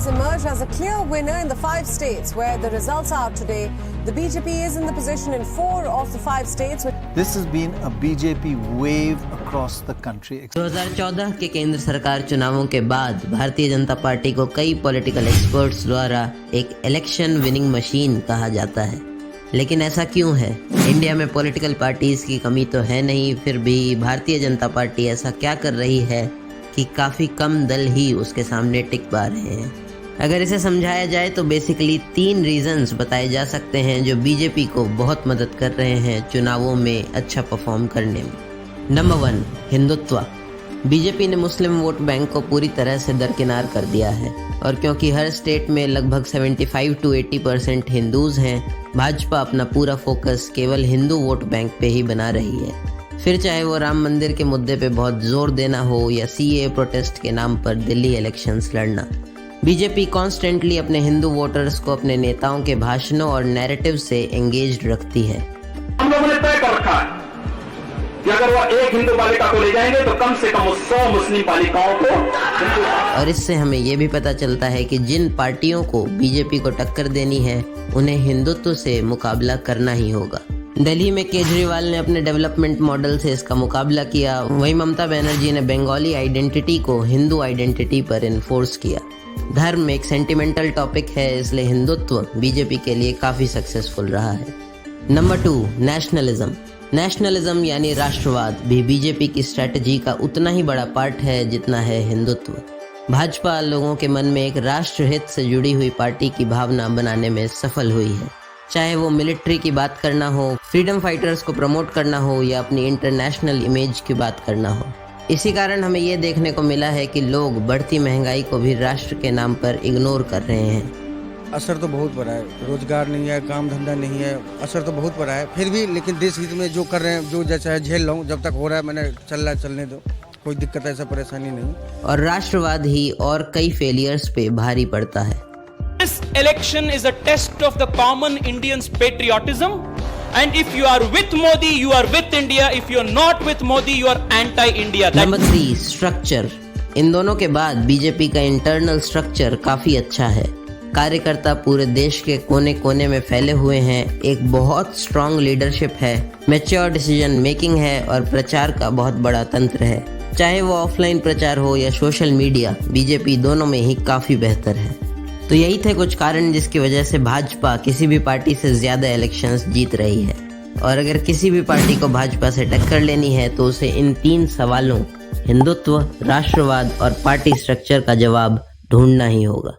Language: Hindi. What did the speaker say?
emerged as a clear winner in the 5 states where the results are out today. The BJP is in the position in 4 of the 5 states. This has been a BJP wave across the country. 2014 के केंद्र सरकार चुनावों के बाद भारतीय जनता पार्टी को कई पॉलिटिकल एक्सपर्ट्स द्वारा एक इलेक्शन विनिंग मशीन कहा जाता है। लेकिन ऐसा क्यों है? इंडिया में पॉलिटिकल पार्टीज की कमी तो है नहीं, फिर भी भारतीय जनता पार्टी ऐसा क्या कर रही है कि काफ़ी कम दल ही उसके सामने टिक पा रहे हैं। अगर इसे समझाया जाए तो बेसिकली 3 रीजंस बताए जा सकते हैं जो बीजेपी को बहुत मदद कर रहे हैं चुनावों में अच्छा परफॉर्म करने में। नंबर 1, हिंदुत्व। बीजेपी ने मुस्लिम वोट बैंक को पूरी तरह से दरकिनार कर दिया है और क्योंकि हर स्टेट में लगभग 75 to 80% हिंदूज हैं, भाजपा अपना पूरा फोकस केवल हिंदू वोट बैंक पे ही बना रही है। फिर चाहे वो राम मंदिर के मुद्दे पे बहुत जोर देना हो या सीए प्रोटेस्ट के नाम पर दिल्ली इलेक्शंस लड़ना, बीजेपी कॉन्स्टेंटली अपने हिंदू वोटर्स को अपने नेताओं के भाषणों और नैरेटिव से एंगेज्ड रखती है। हम लोगों ने तय कर रखा है कि अगर वो एक हिंदू बालिका को ले जाएंगे तो कम से कम 100 मुस्लिम बालिकाओं को। और इससे हमें ये भी पता चलता है कि जिन पार्टियों को बीजेपी को टक्कर देनी है उन्हें हिंदुत्व से मुकाबला करना ही होगा। दिल्ली में केजरीवाल ने अपने डेवलपमेंट मॉडल से इसका मुकाबला किया, वहीं ममता बनर्जी ने बंगाली आइडेंटिटी को हिंदू आइडेंटिटी पर इन्फोर्स किया। धर्म एक सेंटिमेंटल टॉपिक है, इसलिए हिंदुत्व बीजेपी के लिए काफ़ी सक्सेसफुल रहा है। Number 2, nationalism. नेशनलिज्म यानी राष्ट्रवाद भी बीजेपी की स्ट्रैटेजी का उतना ही बड़ा पार्ट है जितना है हिंदुत्व। भाजपा लोगों के मन में एक राष्ट्रहित से जुड़ी हुई पार्टी की भावना बनाने में सफल हुई है। चाहे वो मिलिट्री की बात करना हो, फ्रीडम फाइटर्स को प्रमोट करना हो या अपनी इंटरनेशनल इमेज की बात करना हो। इसी कारण हमें ये देखने को मिला है कि लोग बढ़ती महंगाई को भी राष्ट्र के नाम पर इग्नोर कर रहे हैं। असर तो बहुत बड़ा है, रोजगार नहीं है, काम धंधा नहीं है, असर तो बहुत बड़ा है। फिर भी लेकिन देश हित में जो कर रहे हैं, जो जैसा है झेल लूँ, जब तक हो रहा है मैंने चल रहा है, चलने दो, कोई दिक्कत ऐसा परेशानी नहीं। और राष्ट्रवाद ही और कई फेलियर्स पे भारी पड़ता है। This election is a test of the common Indian's patriotism, and if you are with Modi, you are with India. If you are not with Modi, you are anti-India. Number 3, structure. इन दोनों के बाद बीजेपी का इंटरनल स्ट्रक्चर काफी अच्छा है। कार्यकर्ता पूरे देश के कोने कोने में फैले हुए हैं, एक बहुत स्ट्रांग लीडरशिप है, मैच्योर डिसीजन मेकिंग है और प्रचार का बहुत बड़ा तंत्र है। चाहे वो ऑफलाइन प्रचार हो या सोशल मीडिया, बीजेपी दोनों में ही काफी बेहतर है। तो यही थे कुछ कारण जिसकी वजह से भाजपा किसी भी पार्टी से ज्यादा इलेक्शंस जीत रही है। और अगर किसी भी पार्टी को भाजपा से टक्कर लेनी है तो उसे इन 3 सवालों हिंदुत्व, राष्ट्रवाद और पार्टी स्ट्रक्चर का जवाब ढूंढना ही होगा।